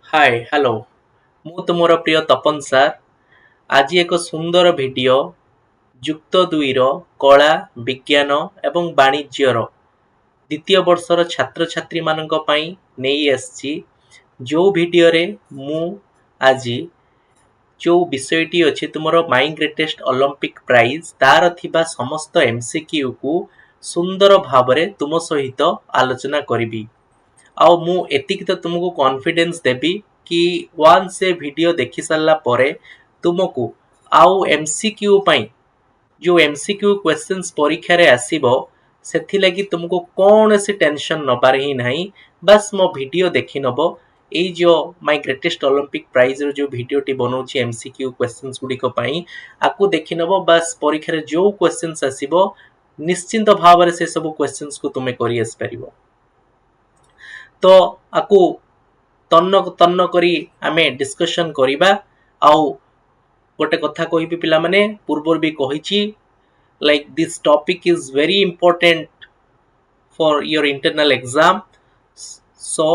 Hi hello मु तुमर प्रिय तपन सार आज एक सुंदर भिडियो जुक्त दुई कला विज्ञान एवं वाणिज्यर द्वितीय वर्षर छात्र छात्री मानक पई नेई आछि जो भिडियो रे मु आज जो विषयटी अछि तुमर माई ग्रेटेस्ट ओलंपिक प्राइज तार थिबा समस्त एमसीक्यू को सुंदर भाबरे तुम सहित आलोचना करिबी। आउ मु एतिक तो तुमको कॉन्फिडेंस देबी कि वन से वीडियो देखि सारला परे तुमको आउ एमसीक्यू पई जो एमसीक्यू क्वेश्चंस परीक्षा रे आसीबो सेथि लागि तुमको कौन से टेंशन नबार ही नहीं। बस मो वीडियो देखि नबो एई जो माय ग्रेटेस्ट ओलंपिक प्राइज रो जो वीडियो टी बनौछि एमसीक्यू क्वेश्चंस गुडी को पई आकु देखि नबो। बस परीक्षा रे जो क्वेश्चंस आसीबो निश्चिंत भाव से सब क्वेश्चंस को तुमे करि आस परिबो। तो आकु तन्न तन्न करी आमे डिस्कशन करिबा। आउ गोटे कथा कहिबी पिला माने पूर्वर भी कहिछि like this topic is very important for your internal exam, so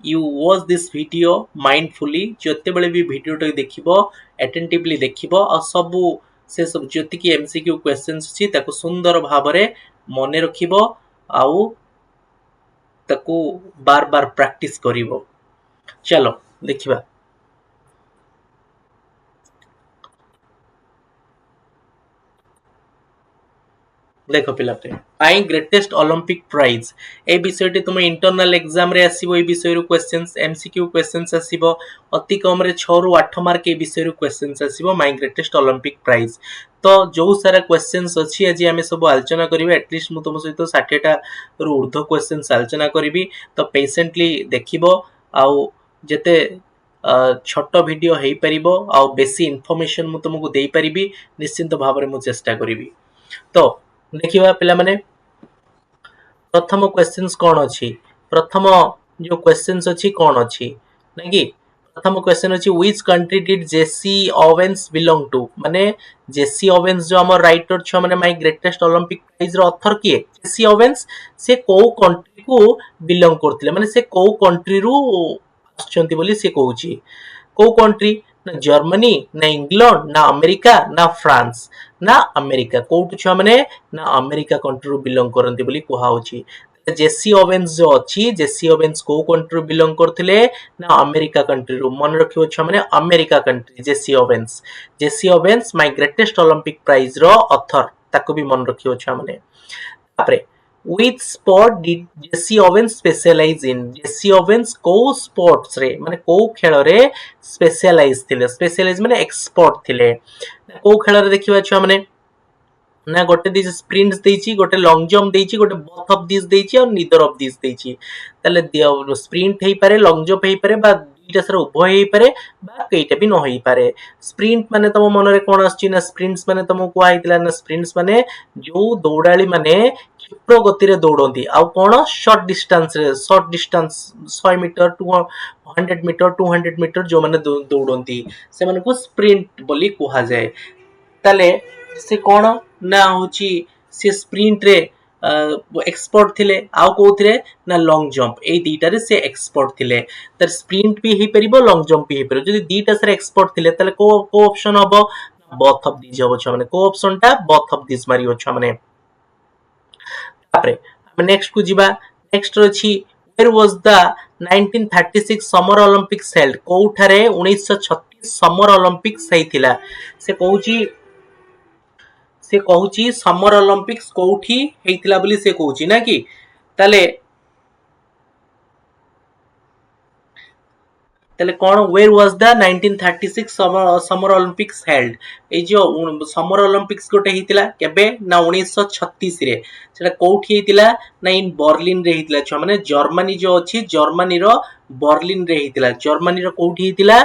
you watch this video mindfully। जते बेले भी वीडियो टा देखिबो attentively देखिबो आ सब से सब जति की एमसीक्यू क्वेश्चंस छी ताको सुंदर भाबरे मने रखिबो आउ ताको बार बार प्रैक्टिस करिबो। चलो देखिबा। देख पिलाटे माई ग्रेटेस्ट ओलंपिक प्राइज ए विषयटी तुम इंटरनल एग्जाम रे आसीबो। ए विषय क्वेश्चंस एमसीक्यू क्वेश्चंस आसीबो अति कम रे 6 रु 8 मार्क ए विषय क्वेश्चंस आसीबो माई ग्रेटेस्ट ओलंपिक प्राइज। तो जो सारा क्वेश्चंस अछि आज आमे सब आलोचना करिवे। एटलीस्ट मु तुम सहित 60 टा रु ऊर्ध्व क्वेश्चंस आलोचना करिवि। तो पेशेंटली देखिबो आउ जते छोट वीडियो हेई परिबो आउ बेसी इन्फॉर्मेशन मु तुमको देई परिबी निश्चिंत भाव रे मु चेष्टा करिवि। तो देखिबा पिला माने प्रथम क्वेश्चंस कोन अछि। प्रथम जो क्वेश्चंस अछि कोन अछि नाकि प्रथम क्वेश्चन अछि which country did Jesse Owens belong to. माने जेसी ओवेन्स जो हमर राइटर छ माने माय ग्रेटेस्ट ओलंपिक प्राइज रो ऑथर किए जेसी ओवेन्स से को कंट्री को बिलोंग करथिले माने से को कंट्री रु आछंती बोली से कहउची। को कंट्री ना जर्मनी ना इंग्लैंड ना अमेरिका ना फ्रांस ना अमेरिका कोठ छुआ माने ना अमेरिका कंट्री रु बिलोंग करंती बोली कुहा होची। जेसी ओवेन्स जो अछि जेसी ओवेन्स को कंट्री रु बिलोंग करथिले ना अमेरिका कंट्री रु। मन रखियो छुआ माने America country Jesse Owens my greatest Olympic prize रो ऑथर ताको भी मन रखियो छुआ माने। तापरे which sport did Jesse Owens specialise in. Jesse Owens को स्पोर्ट्स रे माने को खेल रे स्पेशलाइज थिले। स्पेशलाइज माने एक्सपर्ट थिले। को खेल रे देखिबा छुआ माने ना गोटे दिस स्प्रिंट्स देछि गोटे लॉन्ग जंप देछि गोटे बोथ ऑफ दिस देछि और नीदर ऑफ दिस देछि। तले स्प्रिंट हेई पारे लॉन्ग जंप हेई पारे बा दुईटा सर उभय हेई पारे बा केइटा भी न हेई पारे। स्प्रिंट माने तम मन रे कोन आछि ना स्प्रिंट्स माने तम को आइतला ना स्प्रिंट्स माने जो दौड़ाली माने क्षिप्र गति रे दौड़ंती आउ कोन short distance 100 meter 200 meter 200 meter जो माने दौड़ंती से माने को स्प्रिंट बोली कुहा जाय। ताले से कोन ना होची से स्प्रिंट रे एक्सपर्ट थिले आउ कोथरे ना लॉन्ग जंप ए दीटा रे से एक्सपर्ट थिले। तर स्प्रिंट भी हेई परिबो लॉन्ग जंप भी हेई परिबो। जदि दीटा से एक्सपर्ट थिले ताले को ऑप्शन हबो बोथ ऑफ दिस हबो छ माने को ऑप्शन टा बोथ ऑफ दिस मारियो छ माने। तापरे हम नेक्स्ट को जिबा। नेक्स्ट अछि where was the 1936 summer Olympics held. कोठारे 1936 समर ओलंपिक्स हेइथिला से कहूची समर ओलंपिक्स कोठी हेइतिला बोली से कहूची ना कि ताले कौन where was the 1936 summer Olympics held. ए जो समर ओलंपिक्स गोटे हेइतिला केबे ना 1936 रे सेटा कोठी हेइतिला ना इन बर्लिन रे हेइतिला छ माने जर्मनी जो अछि जर्मनी रो बर्लिन रे हेइतिला। जर्मनी रो कोठी हेइतिला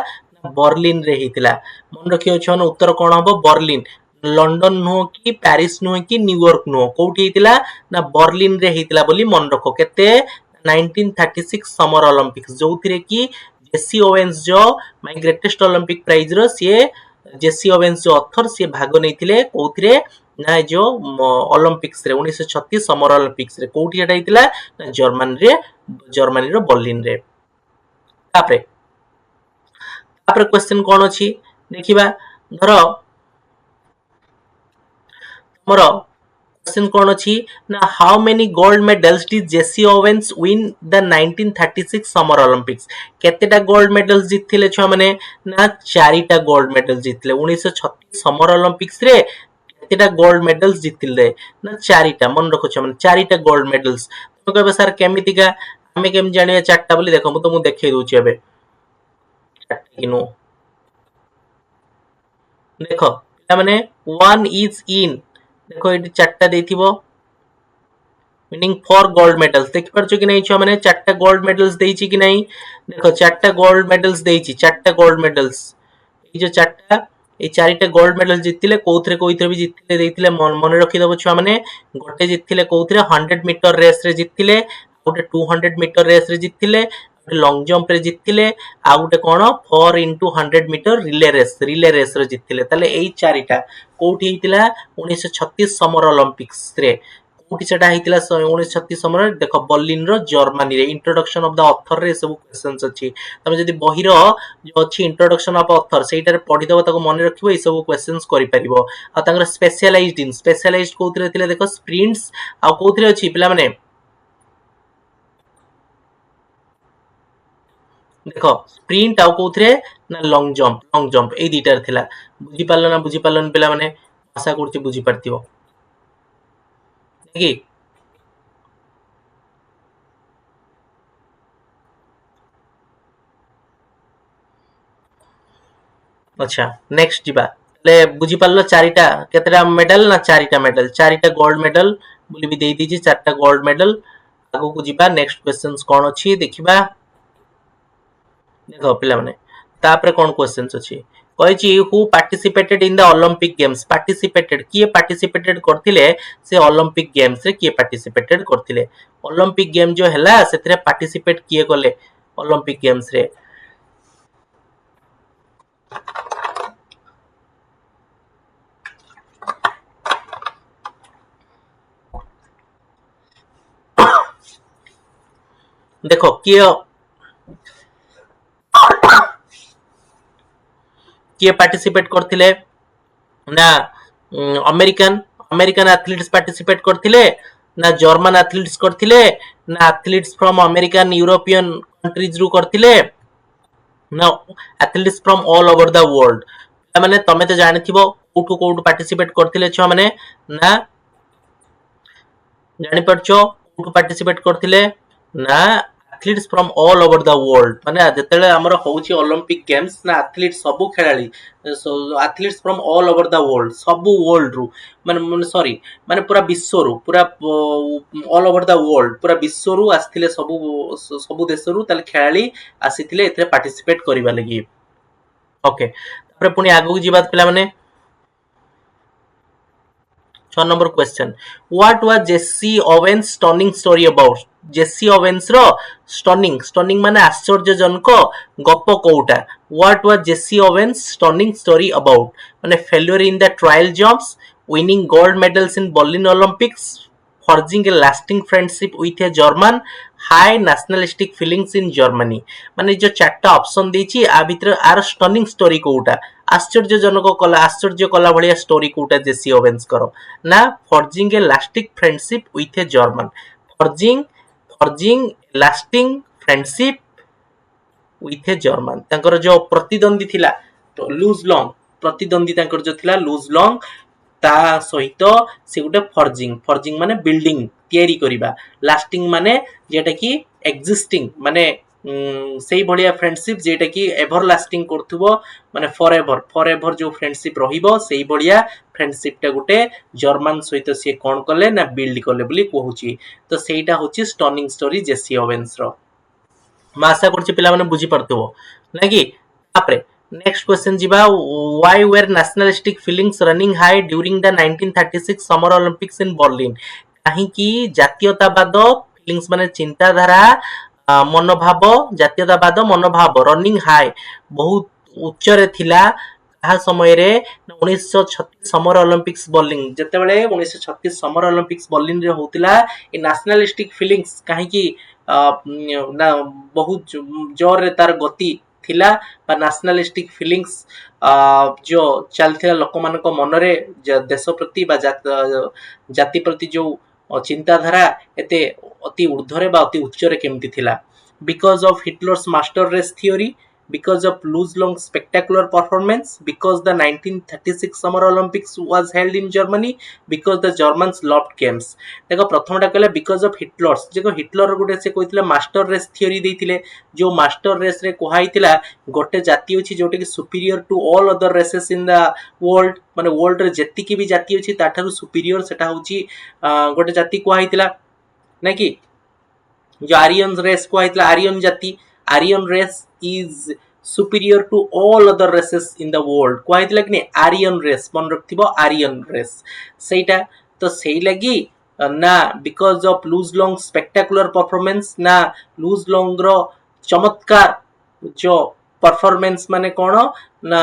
बर्लिन रे हेइतिला। मन रखियो छ न उत्तर कोन हबो बर्लिन। लंडन नो कि पेरिस नो कि न्यूयॉर्क नो कोठी हेइतिला ना बर्लिन रे हेइतिला बोली मन रखो। केते 1936 समर ओलंपिक्स जोथिरे कि जेसी ओवेन्स जो माय ग्रेटेस्ट ओलंपिक प्राइज रो सी जेसी ओवेन्स जो ऑथर सी भाग नैथिले कोथिरे ना जो ओलंपिक्स रे 1936 समर ओलंपिक्स रे कोठी एटा हेइतिला ना जर्मनी रो बर्लिन रे। तापरे तापर क्वेश्चन कोन अछि देखिबा धर हमर क्वेश्चन कोन अछि ना how many gold medals did Jesse Owens win the 1936 summer Olympics केतेटा गोल्ड मेडल्स जितथिले छ माने ना चारिटा गोल्ड मेडल जितले 1936 समर ओलंपिक्स रे केतेटा गोल्ड मेडल्स जितले ना चारिटा मन रखो छ माने चारिटा गोल्ड मेडल्स तो कहबे सर केमितिका हमें केम जानिया चारटा बोली देखो मु तुमु देखै दउची एबे किनु देखो माने 1 इज इन देखो एटी चारटा देथिबो मीनिंग 4 गोल्ड मेडल्स देख परछो कि नहीं छुआ माने चारटा गोल्ड मेडल्स देइची कि नहीं देखो चारटा गोल्ड मेडल्स देइची चारटा गोल्ड मेडल्स ये जो चारटा ये चारिटा गोल्ड मेडल जितले कोउथरे भी जितले देइतिले मन रखि दबो छुआ माने गोटे जितले कोउथरे 100 मीटर रेस रे जितले गोटे 200 मीटर रेस रे जितले लॉन्ग जंप रे जितले आ गोटे कोन 4 into 100 मीटर रिले रेस रे जितले ताले एई चारिटा कोउठी हितिला 1936 समर ओलंपिक्स रे कोउठी सेटा हितिला 1936 समर देखो बर्लिन रो जर्मनी रे इंट्रोडक्शन ऑफ द ऑथर रे सब क्वेश्चंस अछि तमे जदी बही रो जो अछि इंट्रोडक्शन ऑफ ऑथर सेटा रे पढि दबो ताको मन रखिबो ए सब क्वेश्चंस करि परिबो आ तांगर स्पेशलाइज्ड कोउथरे थिले देखो स्प्रिंट्स आ कोउथरे अछि पिला माने देखो स्प्रिंट आउ कोउथरे ना लॉन्ग जंप ए दीटार थिला बुझी पालन पिला माने आशा करछि बुझी परतिबो कि अच्छा नेक्स्ट जिबा ले बुझी पारलो चारिटा केतेटा मेडल ना चारिटा गोल्ड मेडल बोली भी देई दीजी चारटा गोल्ड मेडल आगो को जिबा नेक्स्ट क्वेश्चंस कोन अछि देखिबा देखो पिला माने तापरे कोन क्वेश्चंस अछि कहैछि who participated in the Olympic games participated किए पार्टिसिपेटेड करथिले से ओलंपिक गेम्स रे किए पार्टिसिपेटेड करथिले ओलंपिक गेम जो हैला सेतरे पार्टिसिपेट किए गले ओलंपिक गेम्स रे देखो किए पार्टिसिपेट करथिले ना अमेरिकन एथलीट्स पार्टिसिपेट करथिले ना जर्मन एथलीट्स करथिले ना athletes from American European countries रु करथिले ना athletes from all over the world माने तमे तो जानिथिबो कोठु पार्टिसिपेट करथिले छ माने ना जानि परछो कोठु पार्टिसिपेट करथिले ना athletes from all over the world माने जेतेले हमर होउची ओलंपिक गेम्स ना एथलीट सब खेलाड़ी athletes from all over the world सब वर्ल्ड रु माने सॉरी माने पूरा विश्व रु पूरा ऑल ओवर द वर्ल्ड पूरा विश्व रु आस्थिले सब देश रु ताले खेलाड़ी आसीथिले एथे पार्टिसिपेट करिबा लागि ओके तापर पुनी आगु जिबात पिला माने 6 number question what was Jesse Owens stunning story about Jesse Owens रो स्टनिंग माने आश्चर्यजनक गप कोउटा what was Jesse Owens stunning story about माने failure in the trial jumps winning gold medals in Berlin Olympics forging a lasting friendship with a German high nationalistic feelings in Germany माने जो चारटा option देछि आ भीतर are stunning story कोउटा आश्चर्य कला भलिया story कोउटा जेसी Owens करो ना forging a lasting friendship with a German forging lasting friendship with a German तांकर जो प्रतिद्वंदी थिला तो लूज लॉन्ग प्रतिद्वंदी तांकर जो थिला लूज लॉन्ग ता सहित से गोटे फर्जिंग माने बिल्डिंग तयारी करिबा लास्टिंग माने जेटा कि एक्जिस्टिंग माने सेही भलिया फ्रेंडशिप जेटा कि एवर लास्टिंग करथुबो माने फॉरएवर जो फ्रेंडशिप रहिबो सेही भलिया फ्रेंडशिप टा गोटे जर्मन सहित से कोन कले ना बिल्ड कले बोली कहूची तो सेहीटा होची स्टनिंग स्टोरी जेसी ओवेन्स रो आशा करछि पिला माने बुझी परथुबो नाकी तापरे नेक्स्ट क्वेश्चन जिबा why were nationalistic feelings running high during the 1936 summer Olympics in Berlin काहे कि जातीयतावाद फीलिंग्स माने चिंताधारा मनोभाव जातीयतावाद मनोभाव रनिंग हाई बहुत उच्च रे थिला ताहा समय रे 1936 समर ओलंपिक्स बर्लिन जेतेबेले 1936 समर ओलंपिक्स बर्लिन रे होतिला ए नेशनलिस्टिक फीलिंग्स काहे कि ना बहुत जोर रे तार गति थिला बा नेशनलिस्टिक फीलिंग्स जो चलथिला लोकमानक मनरे देश प्रति बा जाति प्रति जो चिंताधारा एते अति ऊर्ध्वरे बा अति उच्चरे केमती थिला because of Hitler's master race theory, because of Louis Long's spectacular performance, because the 1936 Summer Olympics was held in Germany, because the Germans loved games. देखो प्रथमटा कहला because of Hitler's देखो हिटलर गोटे से कहथिले मास्टर रेस थ्योरी देथिले जो master race रे कोहाइतिला गोटे जाति अछि जोटे कि superior to all other races in the world माने वर्ल्ड रे जेति की भी जाति अछि ताठारु सुपीरियर सेटा होछि गोटे जाति कोहाइतिला नै कि जो आर्यन रेस को आइतला आर्यन जाति Aryan race is superior to all other races in the world को आइतला कि आर्यन रेस मन रखथिबो आर्यन रेस सेटा तो सेही लगी ना because of loose long spectacular performance ना लूज लॉन्ग रो चमत्कार जो परफॉर्मेंस माने कोन ना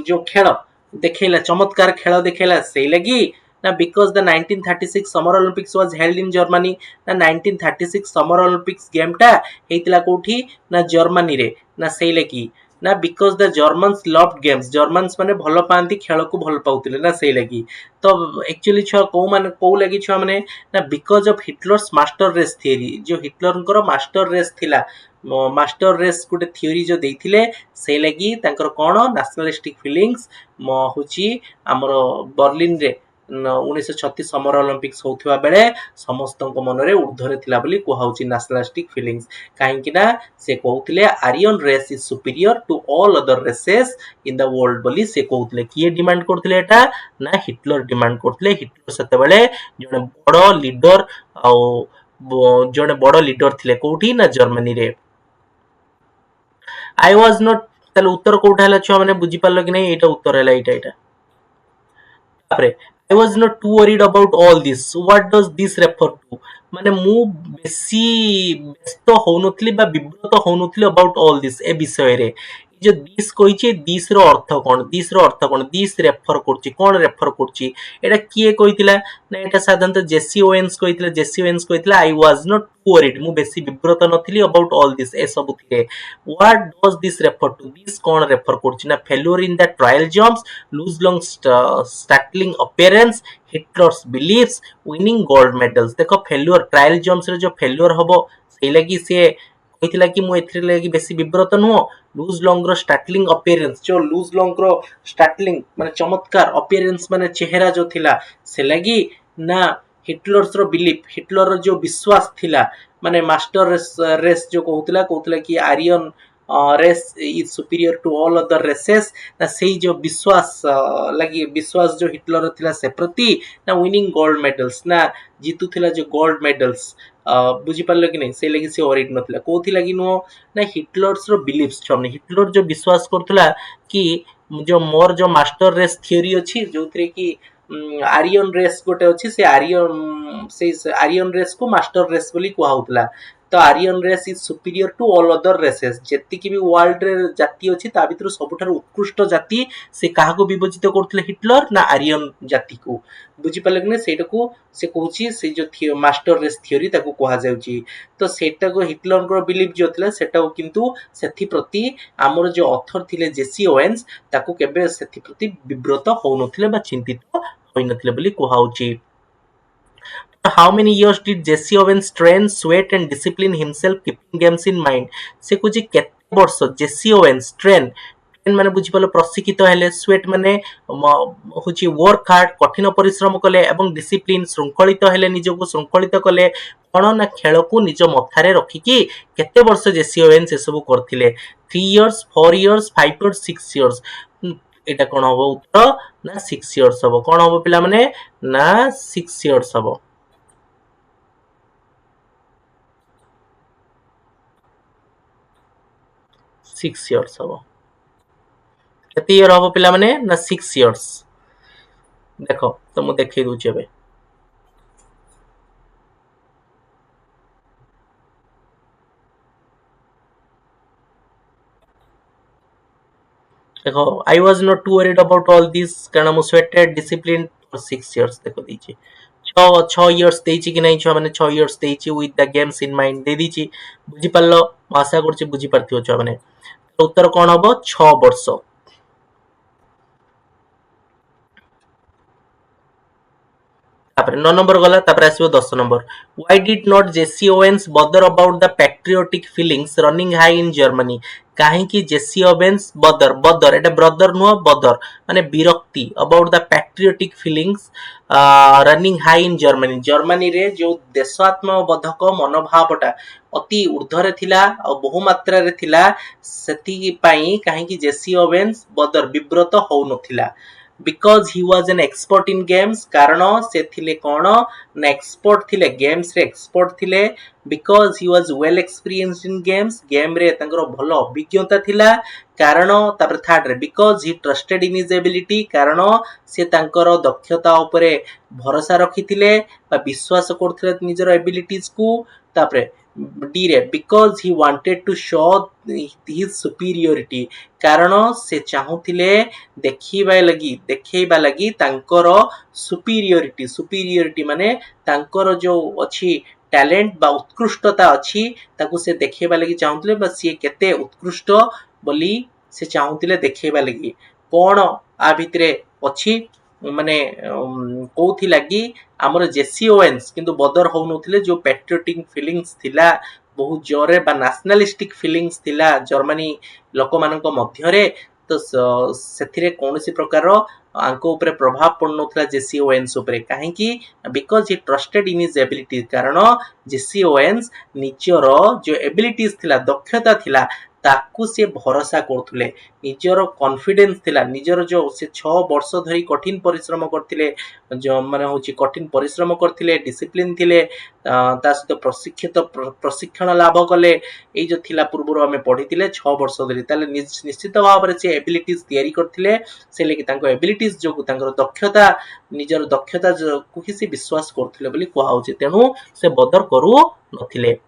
जो खेल देखेला चमत्कार खेल देखेला सेही लगी ना because the 1936 Summer Olympics was held in Germany ना 1936 Summer Olympics गेम टा हेतिला कोठी ना जर्मनी रे ना सेही लगी ना because the Germans loved games Germans माने भलो पांती खेल को भलो पाउतिले ना सेही लगी तो एक्चुअली छुआ को माने को लगी छुआ माने ना because of Hitler's master race theory जो हिटलर मास्टर रेस थिला मास्टर रेस गोटे थ्योरी जो देथिले से लगी तांकर कोन नेशनलिस्टिक फीलिंग्स होची हमर बर्लिन रे 1936 समर ओलंपिक्स होथुवा बेले समस्त मनरे ऊर्ध्वरे थिला बोली कुहाउची नेशनलिस्टिक फीलिंग्स काहेकि ना से कहउथिले Aryan race is superior to all other races in the world बोली से कहउथिले किए डिमांड करथिले एटा ना हिटलर डिमांड करथिले हिटलर सते बेले जने बड़ लीडर आ जने बड़ लीडर थिले कोठी ना जर्मनी रे आई वाज नॉट तले उत्तर कोठा हला छ माने बुझी पारलो कि नै एटा उत्तर हला एटा तापरे I was not too worried about all this. What does this refer to? माने मु बेसी व्यस्त होउनथली बा विब्रत होउनथली अबाउट ऑल दिस ए विषय रे जो दिस कहिचे दिस रो अर्थ कोन दिस रेफर करछि कोन रेफर करछि एटा किए कहितिला ना एटा साधारणतः जेसी ओवेन्स कहितिला आई वाज नॉट वरीड मु बेसी विब्रत नथिली अबाउट ऑल दिस ए सब थिले what does this refer to this कोन रेफर करछि ना failure in the trial jumps Luz Long startling appearance Hitler's beliefs winning gold medals देखो फेल्योर ट्रायल जंप्स रे जो फेल्योर हबो सेही लागि से कहितिला कि मु एथरे लागि बेसी विब्रत नुहो लूज लॉन्ग रो स्टार्टलिंग अपीयरेंस जो लूज लॉन्ग रो स्टार्टलिंग माने चमत्कार अपीयरेंस माने चेहरा जो थिला से लागि ना हिटलर्स रो बिलीफ हिटलर रो जो विश्वास थिला माने मास्टर रेस जो कहउतिला कि Aryan race is superior to all other races ना सेही जो विश्वास लगी विश्वास जो हिटलर थिला से प्रति ना विनिंग गोल्ड मेडल्स ना जीतु थिला जो गोल्ड मेडल्स बुझी पारलो कि नहीं से लगी से ओरिड नथिला कोथि लगी नो ना हिटलर्स रो बिलीफ्स छमने हिटलर जो विश्वास करथला कि जो मोर जो मास्टर रेस थ्योरी अछि जोथरे कि आर्यन रेस गोटे अछि से आर्यन रेस को मास्टर रेस बोली कुहाउतला तो Aryan race is superior to all other races जेति की भी वर्ल्ड रे जाति अछि ता भितर सबुठार उत्कृष्ट जाति से काहा को विभजित करथले हिटलर ना आर्यन जाति को बुझी पाले कि सेटा को से कहूची से जो मास्टर रेस थ्योरी ताको कहा जाउची तो सेटा को हिटलर को बिलीफ जो थिला सेटा को किंतु सेथि प्रति हमर जो ऑथर थिले जेसी ओवेन्स ताको केबे सेथि प्रति विब्रत होउनथिले बा चिंतित होइनथिले बोली कहाउची how many years did Jesse Owens train, sweat and discipline himself keeping games in mind? से कुछ केते वर्ष जेसी ओवेन्स ट्रेन माने बुझी पालो प्रशिक्षित हेले स्वेट माने होची वर्क हार्ड कठिन परिश्रम कले एवं डिसिप्लिन श्रृंखलित हेले निजको श्रृंखलित कले कोन ना खेल को निज मथारे रखी कि केते वर्ष जेसी ओवेन्स ए सब करथिले 3 इयर्स 4 इयर्स 5 इयर्स 6 इयर्स एटा कोन होबो उत्तर ना 6 इयर्स होबो कोन होबो पिला माने ना 6 इयर्स होबो 6 इयर्स हबो केते इयर हबो पिला माने ना 6 इयर्स देखो तो मु देखै दउची एबे देखो आई was not to worried about all this कारण मु स्वेटेड डिसिप्लिन फॉर 6 इयर्स देखो दीची 6 इयर्स देइची कि नै छ माने 6 इयर्स देइची with the games in mind दे दीची बुझी पारलो आशा करछि बुझी पारथियो छ माने उत्तर कौन हम 6 वर्ष। तापर 9 नंबर गला तापर आसीबो 10 number why did not Jesse Owens bother about the patriotic feelings running high in Germany काहे कि जेसी ओवेन्स बदर बदर एटा ब्रदर नुह बदर माने विरक्ति about the patriotic feelings running high in Germany Germany रे जो देशात्मबोधक मनोभावटा अति ऊर्ध्वरे थिला और बहु मात्रा रे थिला सेति पई काहे कि जेसी ओवेन्स बदर विब्रत हो नथिला because he was an expert in games कारण से थिले कौन ना एक्सपर्ट थिले गेम्स रे एक्सपर्ट थिले because he was well experienced in games game रे तांकर भलो अभिज्ञता थिला कारण तापर थर्ड रे because he trusted in his ability कारण से तांकर दक्षता उपरे भरोसा रखिथिले बा विश्वास करथिले निजर एबिलिटीज को तापर डी रे because he wanted to show his superiority कारण से चाहूथिले देखैबा लगी तांकर सुपीरियरिटी माने तांकर जो अछि टैलेंट बा उत्कृष्टता अछि ताकू से देखैबा लगी चाहूथिले बा से केते उत्कृष्ट बोली से चाहूथिले देखैबा लगी कोन आ भितरे अछि माने कोथि लगी हमर जेसी ओवेन्स किंतु बदर हो नथिले जो पैट्रियोटिक फीलिंग्स थिला बहुत जोरे बा नेशनलिस्टिक फीलिंग्स थिला जर्मनी लोक मानक मध्यरे तो सेथिरे कोनोसी प्रकार आंको ऊपर प्रभाव पड़नथला जेसी ओवेन्स ऊपर काहे कि because he trusted in his abilities कारण जेसी ओवेन्स निजर जो एबिलिटीज थिला दक्षता थिला ताकू से भरोसा करथुले निजर कॉन्फिडेंस थिला निजर जो से 6 वर्ष धरी कठिन परिश्रम करथिले जो माने होची कठिन परिश्रम करथिले डिसिप्लिन थिले ता सहित प्रशिक्षण लाभ कले ए जो थिला पूर्व हमें पढ़िथिले 6 वर्ष धरी ताले निश्चित भाव रे से एबिलिटीज तयारी करथिले से लेकि तांको एबिलिटीज जो तांकर दक्षता निजर दक्षता जो कुहिसी विश्वास करथिले बोली कोहा होची तेनु से बदर करू नथिले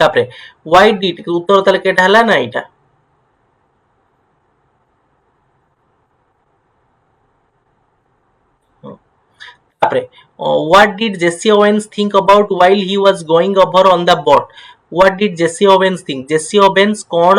तापरे व्हाई डिड उत्तर ताले केटा हला ना एटा तापरे what did Jesse Owens think about while he was going over on the boat what did Jesse Owens think Jesse Owens कोन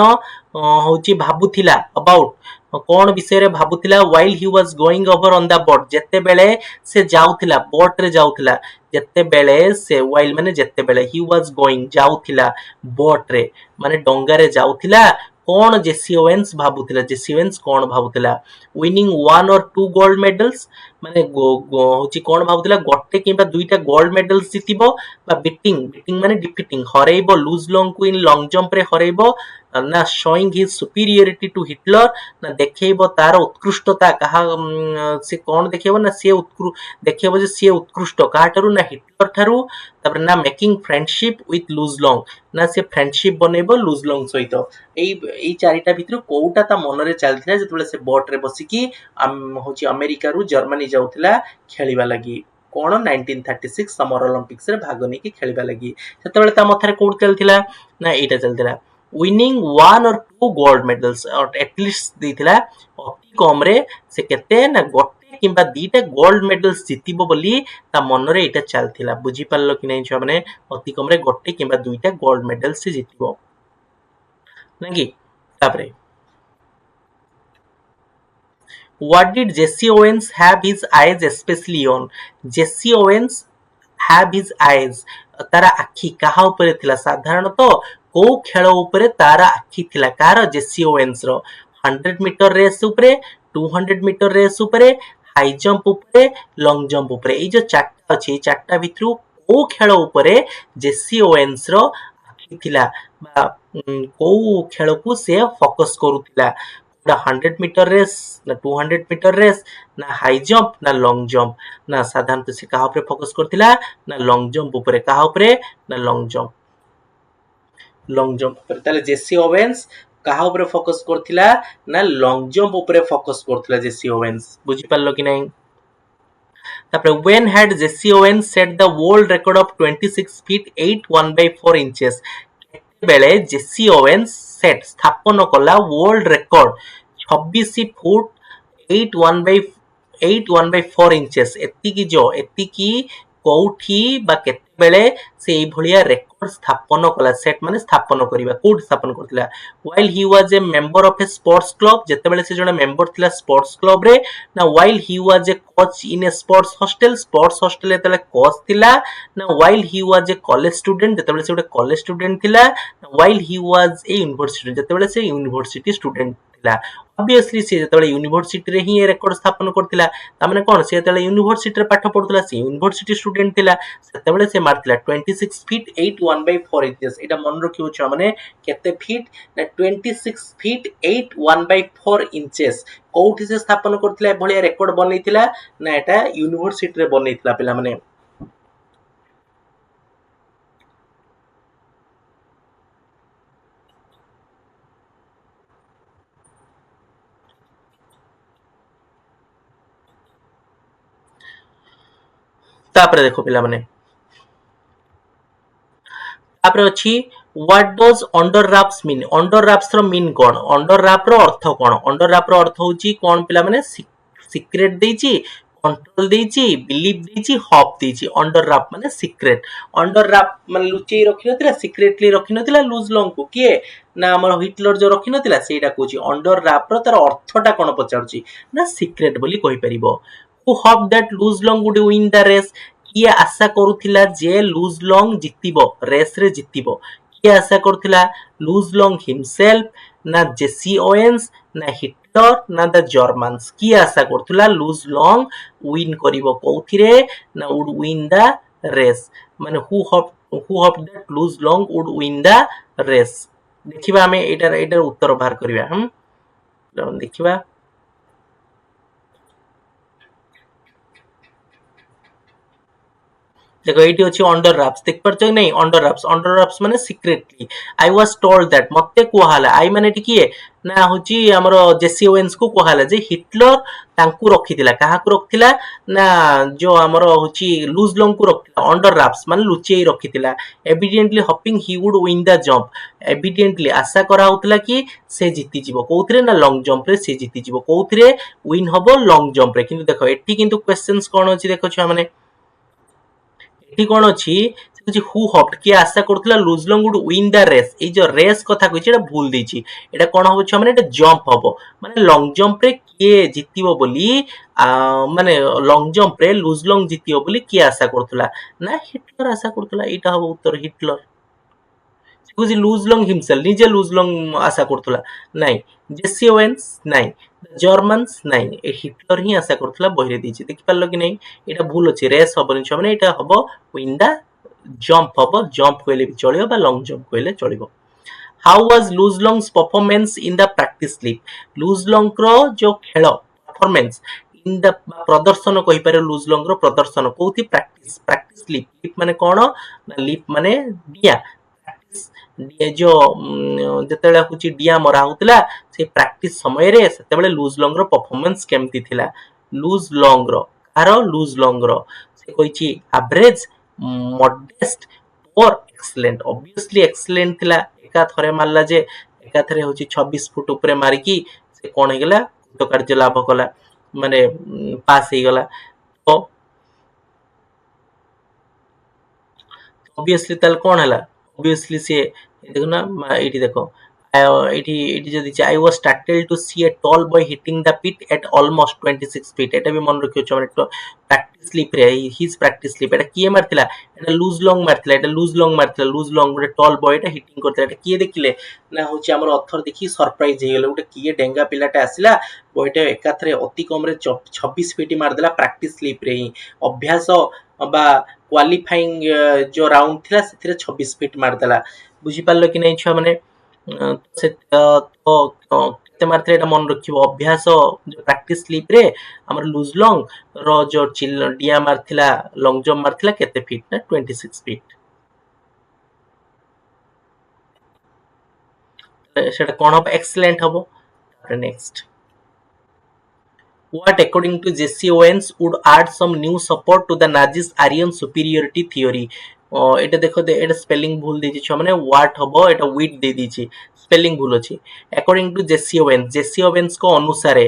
होची भाबुथिला about कोन विषय रे भाबुथिला while he was going over on the boat जत्ते बेले से जाउथिला बोट रे जाउथिला जत्ते बेले से while माने जत्ते बेले he was going जाउथिला बोट रे माने डोंगा रे जाउथिला कोन जेसी ओवेन्स भाबुथिला जेसी ओवेन्स कोन भाबुथिला विनिंग 1 और 2 गोल्ड मेडल्स माने होची कोन भाबुथिला गोटे किबा दुईटा गोल्ड मेडल्स जितिबो बा बीटिंग माने डिफिटिंग हरैबो लूज लॉन्ग को इन लॉन्ग जंप रे हरैबो ना showing his superiority to Hitler ना देखैबो तार उत्कृष्टता कहा से कोन देखैबो ना से देखैबो जे से उत्कृष्ट काठारु ना हिटलर थारु तबर ना making friendship with loose long ना से फ्रेंडशिप बनेबो लूज लॉन्ग सहित एई चारिटा भितर कोउटा ता मनरे चलथिला जेतबेले से बोट रे बसिकी होची अमेरिका रु जर्मनी जाउथिला खेलिबा लागि कोन 1936 समर ओलंपिक्स रे भाग नेकी खेलिबा लागि सेतबेले ता मथरे कोड चलथिला ना एटा चलथिला विनिंग 1 और 2 गोल्ड मेडल्स और एटलीस्ट देथिला अति कम रे से केते ना गोटे किंबा दीटा गोल्ड मेडल्स जितिबो बोली ता मनरे एटा चलथिला बुझी पारलो कि नै छ माने अति कम रे गोटे किंबा दुईटा गोल्ड मेडल्स से जितिबो नाकी तापरे what did Jesse Owens have his eyes especially on Jesse Owens have his eyes तारा आखि कहा ऊपर थिला साधारण तो को खेल ऊपर तारा आखि थिला कार जेसी ओवेन्स रो 100 मीटर रेस ऊपर 200 मीटर रेस ऊपर हाई जंप ऊपर लॉन्ग जंप ऊपर ए जो चारटा अछि चारटा भितरु को खेल ऊपर जेसी ओवेन्स रो आखि थिला बा को खेल को से फोकस करूथिला 100 मीटर रेस ना 200 मीटर रेस ना हाई जंप ना लॉन्ग जंप ना साधारणतः से कहा ऊपर फोकस करथिला ना लॉन्ग जंप ऊपर कहा ऊपर ना लॉन्ग जंप ऊपर ताले जेसी ओवेन्स कहा ऊपर फोकस करथिला ना लॉन्ग जंप ऊपर फोकस करथिला जेसी ओवेन्स बुझी पारलो कि नै तापर when had Jesse Owens set the world record of 26 feet 8 1/4 inches बेले जेसी ओवेन्स सेट स्थापन कला वर्ल्ड रेकॉर्ड 26 फुट 8 1/4 इंचेस एतिकी जो एतिकी कोठी बा केते बेले से एई भलिया रेकॉर्ड ରେକର୍ଡ ସ୍ଥାପନ କଲା ସେଟ୍ ମାନେ ସ୍ଥାପନ କରିବା କୋଉଠି ସ୍ଥାପନ କରିଥିଲା while he was a member of a sports club ଯେତେବେଳେ ସେ ଜଣେ ମେମ୍ବର ଥିଲା ସ୍ପୋର୍ଟସ କ୍ଲବ ରେ ନା while he was a coach in a sports hostel sports hostel ଯେତେବେଳେ କୋଚ୍ ଥିଲା ନା while he was a college student ଯେତେବେଳେ ସେ ଗୋଟେ କଲେଜ ଷ୍ଟୁଡେଣ୍ଟ ଥିଲା while he was a university ଯେତେବେଳେ ସେ ୟୁନିଭର୍ସିଟି ଷ୍ଟୁଡେଣ୍ଟ ଥିଲା obviously ସେ ଯେତେବେଳେ ୟୁନିଭର୍ସିଟି ରେ ହିଁ ଏ ରେକର୍ଡ ସ୍ଥାପନ କରିଥିଲା ତାମାନେ କଣ ସେ ଯେତେବେଳେ ୟୁନିଭର୍ସିଟି ରେ ପାଠ ପଢୁଥିଲା ସେ ୟୁନିଭର୍ସିଟି ଷ୍ଟୁଡେଣ୍ଟ ଥିଲା ସେତେବେଳେ ସେ ମାରିଥିଲା 26 feet 8 1/4 inches ଏଟା ମନେ ରଖିବ ଛୁଆ ମାନେ କେତେ ଫିଟ୍ ନା 26 feet 8 1/4 inches କୋଉଠି ସେ ସ୍ଥାପନ କରିଥିଲା ଏଭଳିଆ ରେକର୍ଡ ବନେଇଥିଲା ନା ଏଟା ୟୁନିଭର୍ସିଟି ରେ ବନେଇଥିଲା ପିଲାମାନେ ତାପରେ ଦେଖो ପିଲାମାନେ ତାପରେ ଅଛି what does under wraps mean under wraps ର mean କଣ under wrap ର ଅର୍ଥ କଣ under wrap ର ଅର୍ଥ ହଉଛି କଣ ପିଲାମାନେ ସିକ୍ରେଟ ଦେଇଛି କଣ୍ଟ୍ରୋଲ ଦେଇଛି ବିଲିଭ ଦେଇଛି ହପ୍ ଦେଇଛି under wrap ମାନେ ସିକ୍ରେଟ under wrap ମାନେ ଲୁଚେଇ ରଖିନଥିଲା ସିକ୍ରେଟଲି ରଖିନଥିଲା ଲୁଜ ଲଙ୍ଗ କୁ କିଏ ନା ଆମର ହିଟଲର ଯୋଉ ରଖିନଥିଲା ସେଇଟା କହୁଛି under wrap ର ତାର ଅର୍ଥଟା କଣ ପଚାରୁଛି ନା ସିକ୍ରେଟ ବୋଲି କହିପାରିବ who hope that lose long would win the race କିଏ ଆଶା କରୁଥିଲା ଯେ ଲୁଜ ଲଙ୍ଗ ଜିତିବ ରେସ ରେ ଜିତିବ କିଏ ଆଶା କରୁଥିଲା ଲୁଜ ଲଙ୍ଗ ହିମସେଲ୍ଫ ନା ଜେସି ଓଏନ୍ସ ନା ହିଟଲର ନା ଦ ଜର୍ମାନସ କିଏ ଆଶା କରୁଥିଲା ଲୁଜ ଲଙ୍ଗ ୱିନ୍ କରିବ କୋଉଥିରେ ନା ଉଡ୍ ୱିନ୍ ଦ ରେସ୍ ମାନେ who hope that lose long would win the race ଦେଖିବା ଆମେ ଏଇଟାର ଉତ୍ତର ବାହାର କରିବା ଦେଖିବା देखो ये अच्छी अंडर रैप्स देख पार्छ कि नहीं अंडर रैप्स माने secretly I was told that मते कुहाला आई माने किए ना होची हमरो जेसी ओवेन्स को कुहाला जे हिटलर तांकू रखिथिला काहाकू रखिथिला ना जो हमरो होची लूज लॉन्ग को रखिथिला अंडर रैप्स माने लुचेई रखिथिला evidently hoping he would win the jump evidently आशा करा होतला कि से जीति जीवो कोउथरे ना लॉन्ग जंप रे से जीति जीवो कोउथरे विन हबो लॉन्ग जंप रे किंतु देखो एठी किंतु क्वेश्चंस कोन अछि देखो छुआ माने एठी कोन अछि हु हॉप कि आशा करथला Luz Long would win the race ए जो रेस कथा कहिछि एटा भूल देछि एटा कोन हबो छ माने एटा जंप हबो माने लॉन्ग जंप रे किए जितिबो बोली माने लॉन्ग जंप रे लूज लॉन्ग जितिबो बोली किए आशा करथला ना हिटलर आशा करथला एटा हबो उत्तर हिटलर बुझी लूज लॉन्ग हिमसेल्फ निजे लूज लॉन्ग आशा करथला नाही जेसी ओवेन्स नाही जर्मन्स नाही ए हिटलर ही आशा करथला बहिरे दिछि देखि पारलो कि नहीं एटा भूल अछि रेस हबनि छ माने एटा हबो विन द जंप हबो जंप कहले भी चलियो बा लॉन्ग जंप कहले चलिबो how was Luz Long's performance in the practice slip Luz Long रो जो खेल परफॉर्मेंस इन द प्रदर्शन कहि पारे लूज लॉन्ग रो प्रदर्शन कोथि प्रैक्टिस स्लिप स्लिप माने कोन ना लिप माने डिया जो ଯେତେବେଳେ ହଉଛି ଡିଆ ମରା ହଉଥିଲା ସେ ପ୍ରାକ୍ଟିସ ସମୟରେ ସେତେବେଳେ ଲୁଜ ଲଙ୍ଗ ର ପରଫରମାନ୍ସ କେମିତି ଥିଲା ଲୁଜ ଲଙ୍ଗ ର କାର ଲୁଜ ଲଙ୍ଗ ର ସେ କହିଛି ଆଭରେଜ ମଡେଷ୍ଟ और एक्सलेंट ऑब्वियसली एक्सलेंट थिला एका थरे मारला जे एका थरे होची 26 फुट ऊपर मारिकी से कोन हे गेला तो कार्य लाभ कला माने पास हे गेला तो ऑब्वियसली तल कोन हला ऑब्वियसली से देखो ना एठी देखो एठी जदी I was started to see a tall boy hitting the pit at almost 26 feet एटा भी मन रखियो छ माने प्रैक्टिस स्लिप रे हिज प्रैक्टिस स्लिप एटा किए मारथिला एटा लूज लॉन्ग मारथिला एटा लूज लॉन्ग मारथिला लूज लॉन्ग रे टॉल बॉय एटा हिटिंग करथिला एटा किए देखिले ना होची हमर ऑथर देखि सरप्राइज हे गेले उटे किए डेंगा पिलाटा आसिला बॉयटा एकाथरे अति कम रे 26 फीट मार देला प्रैक्टिस स्लिप रे ही अभ्यास बा क्वालिफाइंग जो राउंड थिला सेथिरे 26 फीट मार देला बुझी पारलो कि नै छुआ माने से तो केते मारथिले एटा मन रखिबो अभ्यास जो प्रैक्टिस स्लिप रे हमर लूज लॉन्ग रो जो डिया मारथिला लॉन्ग जंप मारथिला केते फीट ना 26 फीट सेटा कोन हो एक्सीलेंट हबो next what according to Jesse Owens would add some new support to the Nazis Aryan superiority theory এটা দেখো এটা স্পেলিং ভুল দিয়েছি ছুয়া মানে ওয়াট হবো এটা উইথ দিয়ে দিয়েছি স্পেলিং ভুল আছে according to Jesse Owens को अनुसारे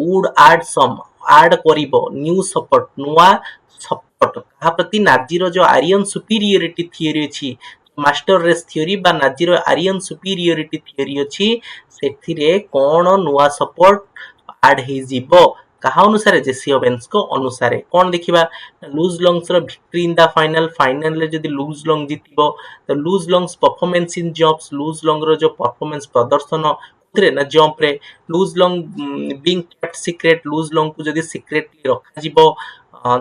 would add some add करिवो new support नुआ सपोर्ट कहा प्रति नाजी रो जो आर्यन सुपीरियरिटी थियरी अछि ମାଷ୍ଟର ରେସ୍ ଥିଓରି ବା ନାଜିର ଆରିୟନ ସୁପିରିୟରିଟି ଥିଓରି ଅଛି, ସେଥିରେ କଣ ନୂଆ ସପୋର୍ଟ ଆଡ୍ ହେଇଯିବ କାହା ଅନୁସାରେ? ଜେସି ଓଭେନ୍ସଙ୍କ ଅନୁସାରେ। କଣ ଦେଖିବା? ଲୁଜ ଲଙ୍ଗସ ର ଭିକ୍ଟ୍ରି ଇନ୍ ଦ ଫାଇନାଲ, ଫାଇନାଲରେ ଯଦି ଲୁଜ ଲଙ୍ଗ ଜିତିବ ତ Luz Long's performance in jumps, Luz Long ର ଯୋଉ ପରଫରମାନ୍ସ ପ୍ରଦର୍ଶନ କୋଉଥିରେ ନା ଜମ୍ପ ରେ, Luz Long being kept secret, Luz Long କୁ ଯଦି ସିକ୍ରେଟଲି ରଖାଯିବ।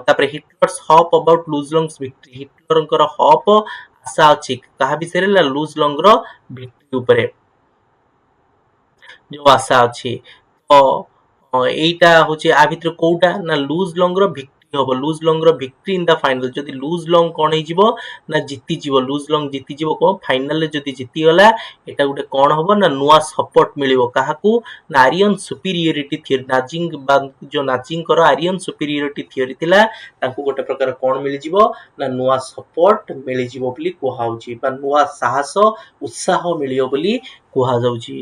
ତାପରେ Hitler's hope about Luz Long's victory, ହିଟଲରଙ୍କର ହପ୍ ଆଶା ଅଛି କାହା ବିଷୟରେ ନା ଲୁଜ ଲଙ୍ଗ ର ଭିକ୍ଟ୍ରି ଉପରେ ଯୋଉ ଆଶା ଅଛି। ତ এইটা হচ্ছে ଆ ଭିତରେ କୋଉଟା ନା ଲୁଜ ଲଙ୍ଗ ର ଭିକ୍ଟ୍ରି ହବ, ଲୁଜ ଲଙ୍ଗ ର ଭିକ୍ଟ୍ରି ଇନ୍ ଦ ଫାଇନାଲ। ଯଦି ଲୁଜ ଲଙ୍ଗ କଣ ହେଇଯିବ ନା ଜିତିଯିବ, ଲୁଜ ଲଙ୍ଗ ଜିତିଯିବ, କଣ ଫାଇନାଲରେ ଯଦି ଜିତିଗଲା ଏଟା ଗୋଟେ କଣ ହବ ନା ନୂଆ ସପୋର୍ଟ ମିଳିବ କାହାକୁ ନା ଆରିୟନ ସୁପିରିୟରିଟି ଥିଓରି, ନାଜିଙ୍ଗ ବା ଯୋଉ ନାଜିଙ୍କର ଆରିୟନ ସୁପିରିୟରିଟି ଥିଓରି ଥିଲା ତାଙ୍କୁ ଗୋଟେ ପ୍ରକାର କଣ ମିଳିଯିବ ନା ନୂଆ ସପୋର୍ଟ ମିଳିଯିବ ବୋଲି କୁହାଯାଉଛି ବା ନୂଆ ସାହସ ଉତ୍ସାହ ମିଳିବ ବୋଲି କୁହାଯାଉଛି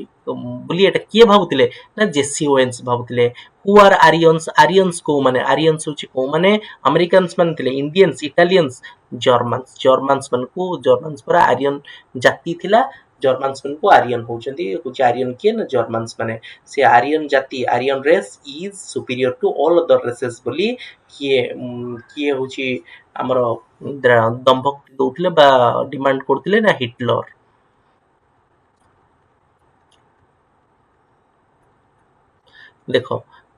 ବୋଲି ଏଟା କିଏ ଭାବୁଥିଲେ ନା ଜେସି ଓୱେନ୍ସ ଭାବୁଥିଲେ। ହୁ ଆର୍ ଆରିୟନ୍ସ, ଆରିୟନ୍ସ କୋଉମାନେ? ଆରିୟନ୍ସ ହଉଛି କୋଉମାନେ? ଆମେରିକାନ୍ସ ମାନେ ଥିଲେ, ଇଣ୍ଡିଆନ୍ସ, ଇଟାଲିଆନ୍ସ, ଜର୍ମାନସ, ଜର୍ମାନସ ମାନଙ୍କୁ, ଜର୍ମାନସ ପରା ଆରିୟନ ଜାତି ଥିଲା, ଜର୍ମାନସ ମାନଙ୍କୁ ଆରିୟନ ହଉଛନ୍ତି, ହଉଛି ଆରିୟନ କିଏ ନା ଜର୍ମାନସ ମାନେ। ସେ ଆରିୟନ ଜାତି, Aryan race is superior to all other races ବୋଲି କିଏ ହଉଛି ଆମର ଦମ୍ଭକ୍ତି ଦଉଥିଲେ ବା ଡିମାଣ୍ଡ କରୁଥିଲେ ନା ହିଟଲର। ଦେଖ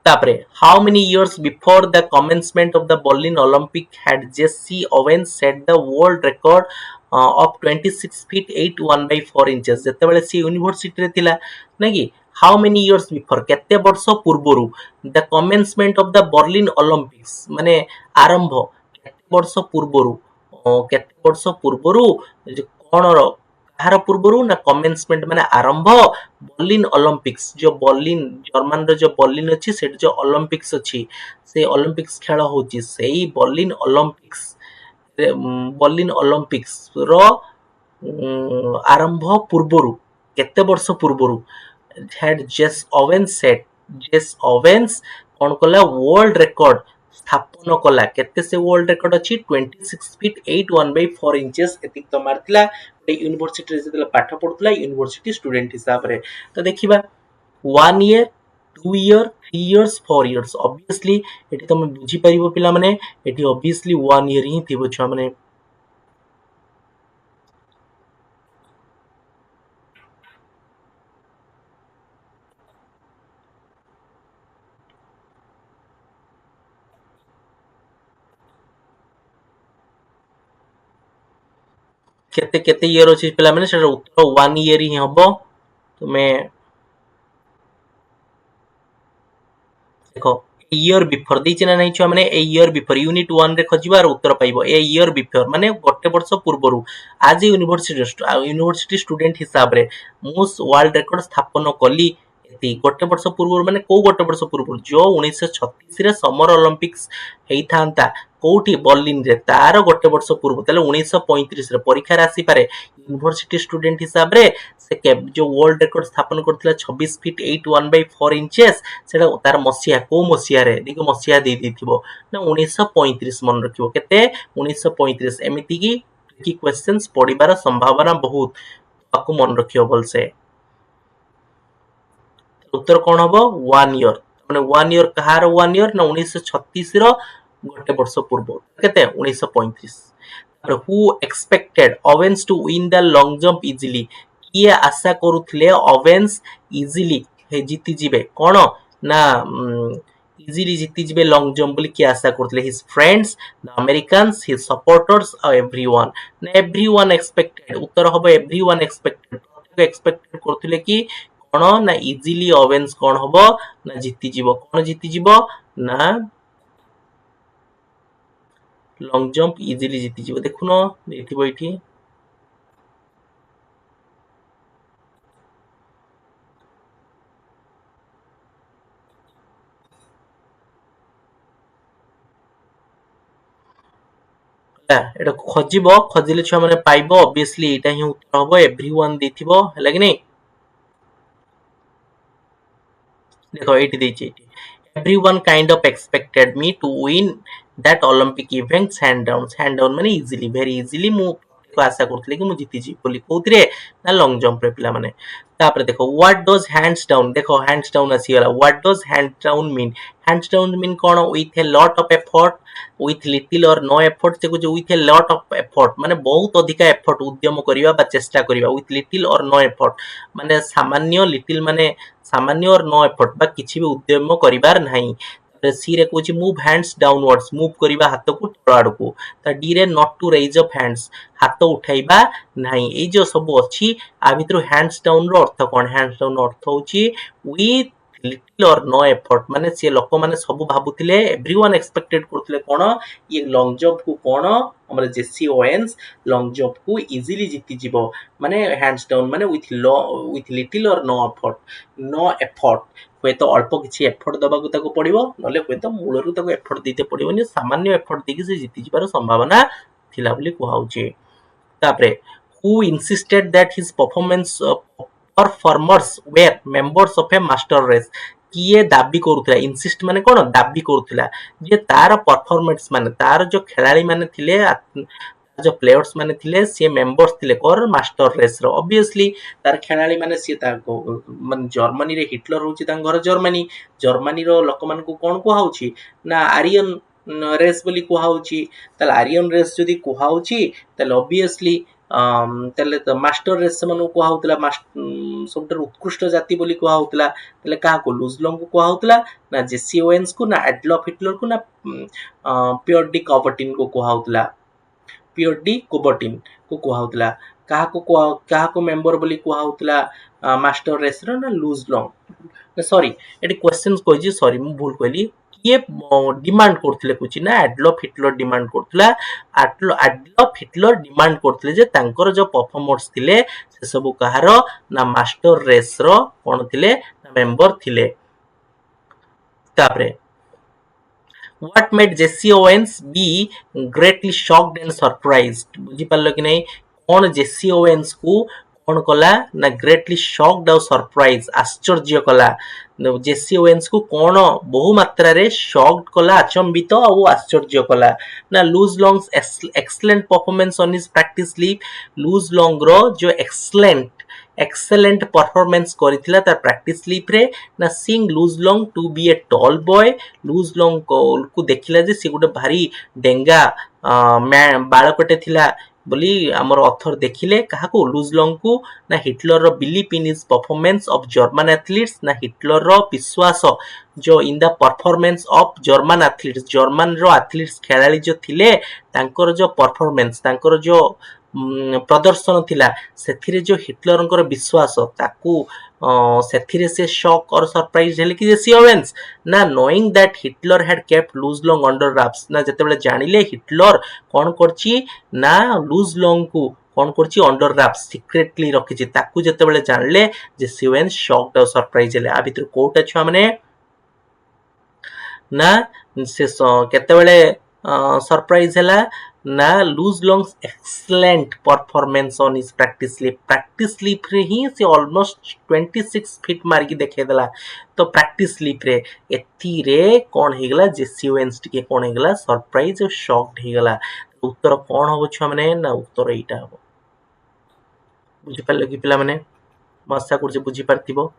ତାପରେ how many years before the commencement of the Berlin Olympic had Jesse Owens set the world record of 26 feet 8 1 by 4 inches? ଯେତେବେଳେ ସେ ୟୁନିଭର୍ସିଟି ରେ ଥିଲା ନା କି, how many years before, କେତେ ବର୍ଷ ପୂର୍ବରୁ the commencement of the Berlin Olympics ମାନେ ଆରମ୍ଭ, କେତେ ବର୍ଷ ପୂର୍ବରୁ, କେତେ ବର୍ଷ ପୂର୍ବରୁ କଣ କାହାର ପୂର୍ବରୁ ନା କମେନ୍ସମେଣ୍ଟ ମାନେ ଆରମ୍ଭ ବର୍ଲିନ ଅଲମ୍ପିକ୍ସ, ଯୋଉ ବର୍ଲିନ ଜର୍ମାନର ଯୋଉ ବର୍ଲିନ ଅଛି ସେଠି ଯୋଉ ଅଲମ୍ପିକ୍ସ ଅଛି, ସେ ଅଲମ୍ପିକ୍ସ ଖେଳ ହଉଛି, ସେଇ ବର୍ଲିନ ଅଲମ୍ପିକ୍ସ ବର୍ଲିନ ଅଲମ୍ପିକ୍ସ ର ଆରମ୍ଭ ପୂର୍ବରୁ କେତେ ବର୍ଷ ପୂର୍ବରୁ had Jesse Owens set, Jesse Owens କଣ କଲା ୱାର୍ଲଡ ରେକର୍ଡ ସ୍ଥାପନ କଲା। କେତେ ସେ ୱାର୍ଲଡ ରେକର୍ଡ ଅଛି? 26 feet 8 1 by 4 inches ଏତିକି ତ ମାରିଥିଲା ୟୁନିଭର୍ସିଟିରେ ଯେତେବେଳେ ପାଠ ପଢୁଥିଲା ୟୁନିଭର୍ସିଟି ଷ୍ଟୁଡେଣ୍ଟ ହିସାବରେ। ତ ଦେଖିବା 1 year, 2 year, 3 years, 4 years, obviously ଏଠି ତମେ ବୁଝିପାରିବ ପିଲାମାନେ, ଏଠି obviously 1 year ହିଁ ଥିବ ଛୁଆମାନେ। କେତେ କେତେ ଇୟର ଅଛି ପିଲାମାନେ, ସେଟା ଉତ୍ତର 1 year ହିଁ ହବ। ତୁମେ ଦେଖ ଇୟର ବିଫୋର ଦେଇଛି ନା ନାହିଁ ଛୁଆ ମାନେ, ଏ ଇୟର ବିଫୋର ୟୁନିଟ 1 ରେ ଖୋଜିବ ଆର ଉତ୍ତର ପାଇବ। ଏ ଇୟର ବିଫୋର ମାନେ ଗୋଟେ ବର୍ଷ ପୂର୍ବରୁ ଆଜ ୟୁନିଭର୍ସିଟି ଷ୍ଟୁଡେଣ୍ଟ ହିସାବରେ ମୁଁ ୱାର୍ଲଡ ରେକର୍ଡ ସ୍ଥାପନ କଲି। ଗୋଟେ ବର୍ଷ ପୂର୍ବରୁ ମାନେ କୋଉ ଗୋଟେ ବର୍ଷ ପୂର୍ବରୁ? ଯୋଉ 1936 ରେ ସମର ଅଲମ୍ପିକ୍ସ ହେଇଥାନ୍ତା କୋଉଠି? ବର୍ଲିନରେ, ତାର ଗୋଟେ ବର୍ଷ ପୂର୍ବ, ତାହେଲେ 1935 ରେ ପରୀକ୍ଷାରେ ଆସିପାରେ। ୟୁନିଭର୍ସିଟି ଷ୍ଟୁଡେଣ୍ଟ ହିସାବରେ ସେ ଯୋଉ ୱାର୍ଲଡ ରେକର୍ଡ ସ୍ଥାପନ କରିଥିଲା 26 feet 8 1 by 4 inches, ସେଟା ତାର ମସିହା କୋଉ ମସିହାରେ? ଦେଖ ମସିହା ଦେଇଥିବ ନା 1935 ମନେ ରଖିବ। କେତେ? 1935। ଏମିତି କି କ୍ୱେଶ୍ଚନ୍ସ ପଡିବାର ସମ୍ଭାବନା ବହୁତ, ତାକୁ ମନେ ରଖିବ ଭଲସେ। ଉତ୍ତର କଣ ହବ? 1 year। ମାନେ 1 year କାହାର 1 year ନା 1936 ର ଗୋଟେ ବର୍ଷ ପୂର୍ବ। କେତେ? 1935। who expected Owens to win the long jump easily? କିଏ ଆଶା କରୁଥିଲେ ଓୱେନ୍ସ ଇଜିଲି ଜିତିଯିବେ କଣ ନା ଇଜିଲି ଜିତିଯିବେ ଲଙ୍ଗ ଜମ୍ପ ବୋଲି କିଏ ଆଶା କରୁଥିଲେ? ହିଜ ଫ୍ରେଣ୍ଡସ, ଦ ଆମେରିକାନ୍ସ, ହିଜ ସପୋର୍ଟର୍ସ ଆଉ ଏଭ୍ରିୱାନ। ନା ଏଭ୍ରିୱାନ ଏକ୍ସପେକ୍ଟେଡ, ଉତ୍ତର ହବ ଏଭ୍ରିୱାନ ଏକ୍ସପେକ୍ଟେଡ। ଏକ୍ସପେକ୍ଟ କରୁଥିଲେ କି କଣ ନା ଇଜିଲି ଓୱେନ୍ସ କଣ ହବ ନା ଜିତିଯିବ। କଣ ଜିତିଯିବ ନା ଲଙ୍ଗ ଜମ୍ପ ଇଜିଲି ଜିତିଯିବ। ଦେଖୁନ ଦେଇଥିବ ଏଇଠି। ଏଟା ଖୋଜିବ, ଖୋଜିଲେ ଛୁଆ ମାନେ ପାଇବ। ଅବଭିୟସଲି ଏଇଟା ହିଁ ଉତ୍ତର ହବ, ଏଭ୍ରିୱାନ ଦେଇଥିବ, ହେଲା କି ନାଇଁ। ଦେଖ ଏଇଠି ଦେଇଛି, ଏଇଠି everyone kind of expected me to win that Olympic event hand down। hand down ମାନେ easily, very easily ମୁଁ लोक आशा करथिले कि मु जीति जी बोली कोथरे ना लॉन्ग जंप रे पिला माने तापर देखो व्हाट डज हैंड्स डाउन देखो हैंड्स डाउन आसी गला what does hands down mean hands down mean cone with a lot of effort with little or no effort से कुछ with a lot of effort माने बहुत अधिक एफर्ट उद्यम करिवा बा चेष्टा करिवा with little or no effort माने सामान्य little माने सामान्य और no effort बा किछि भी उद्यम करिवार नाही सी रे कुछ मूव हैंड्स डाउनवर्ड्स मूव करिवा हाथ को तळ आडकू ता डी रे not to raise up hands हाथ उठाइबा नाही ए जो सब अछि आ भितर हैंड्स डाउन रो अर्थ कोन हैंड्स डाउन अर्थ होची with little or no effort माने से लोक माने सब भाबुथिले एवरीवन एक्सपेक्टेड करथिले कोन ये लॉन्ग जंप को कोन हमर जेसी ओवेन्स लॉन्ग जंप को इजीली जीति जीवो माने हैंड्स डाउन माने with little or no effort हुए तो अल्प किछि एफर्ट दबा को ताको पड़िबो नले हुए तो मूलरु ताको एफर्ट दीते पड़िबोनी सामान्य एफर्ट देकी से जीति जिबार संभावना थिला बोली कुहाउची तापरे who insisted that his performers were members of a master race किए दाबी करूथिला इंसिस्ट माने कोन दाबी करूथिला जे तार परफॉर्मेंस माने तार जो खिलाड़ी माने थिले जो प्लेयर्स माने थिले से मेंबर्स थिले कोर मास्टर रेस रो ऑब्वियसली तार खिलाड़ी माने से ताको माने जर्मनी रे हिटलर होची तां घर जर्मनी रो लोक मान को कोन को हाउची ना आरियन रेस बोली को हाउची तल आरियन रेस जदी को हाउची तल ऑब्वियसली तले तो मास्टर रेस मन को हाउतला सबटर उत्कृष्ट जाति बोली को हाउतला तले का को लुजलंग को हाउतला ना जेसी ओवेन्स को ना एडल्फ हिटलर को ना पियर डी कॉवर्टिन को हाउतला पियर डी कोबर्टिन को कुहाउतला काहा को मेंबर बोली कुहाउतला मास्टर रेस रो ना लुजलंग सॉरी एटी क्वेश्चंस कोजी सॉरी मु भूल कहली किए डिमांड करथिले कुछि ना एडल्फ हिटलर डिमांड करथिला एडल्फ हिटलर डिमांड करथिले जे तांकर जो परफॉर्मर्स थिले से सब कहार ना मास्टर रेस रो कोन थिले ना मेंबर थिले तापरे what made Jesse Owens be greatly shocked and surprised बुझी पारलो कि नहीं कौन जेसी ओवेन्स को कौन कला ना ग्रेटली शॉक्ड और सरप्राइज आश्चर्य कला जेसी ओवेन्स को कौन बहु मात्रा रे शॉक्ड कला अचंबित और आश्चर्य कला ना Luz Long's excellent performance on his practice leap Luz Long रो जो एक्सेलेंट परफॉर्मेंस करिथिला तार प्रैक्टिस लीप रे ना seeing Luz Long to be a tall boy Luz Long को देखिला जे से गुटे भारी डेंगा बाळकटे थिला बोली हमर ऑथर देखिले काहाको लूज लॉन्ग को ना हिटलर रो belief in his performance of German athletes ना हिटलर रो विश्वास जो in the performance of German athletes German रो एथलीट्स खेलाड़ी जो थिले तांकर जो परफॉर्मेंस तांकर जो प्रदर्शन थिला सेथिरे जो हिटलरंकर विश्वास ताकू सेथिरे से शॉक और सरप्राइज हेले कि जेसी ओवेन्स ना knowing that Hitler had kept loose long under raps ना जतेबेले जानिले हिटलर कोन करची ना लूज लॉन्ग को कोन करची अंडर रैप्स सीक्रेटली रखिची ताकू जतेबेले जानले जेसी ओवेन्स शॉक्ड और सरप्राइज हेले आ भितर कोटा छुआ माने ना से केतेबेले सरप्राइज हैला ना Luz Long's excellent performance on his practice leap रे ही से ऑलमोस्ट 26 फीट मार की देखे देला तो प्रैक्टिस लीप रे एथी रे कोन हेगला जेसी ओवेन्स टिके कोन हेगला सरप्राइज और शॉक्ड हेगला उत्तर कोन होबो छ माने ना उत्तर एटा होबो बुझि पाले कि पिला माने मस्सा कुछ बुझि पारतिबो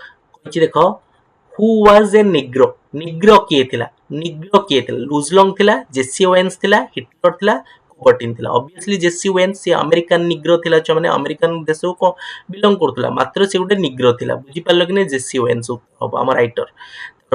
कोची देखो who was a निग्रो किए थिला लूज लॉन्ग थिला जेसी ओवेन्स थिला हिटलर थिला कोबर्टिन थिला ऑब्वियसली जेसी ओवेन्स से अमेरिकन निग्रो थिला जो माने अमेरिकन देश को बिलोंग करथला मात्र से गुटे निग्रो थिला बुझी पारलो कि नै जेसी ओवेन्स अब हमर writer